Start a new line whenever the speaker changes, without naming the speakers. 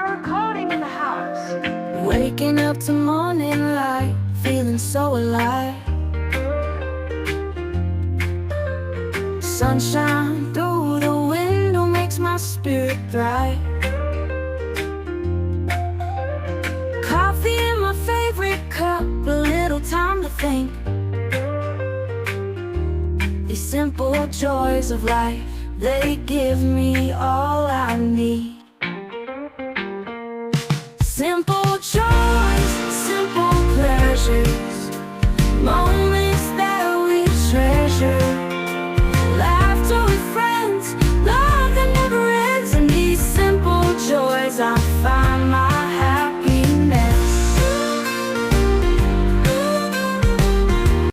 Recording in the house.
Waking up to morning light, feeling so alive. Sunshine through the window makes my spirit bright. Coffee in my favorite cup, a little time to think. These simple joys of life, they give me all I need.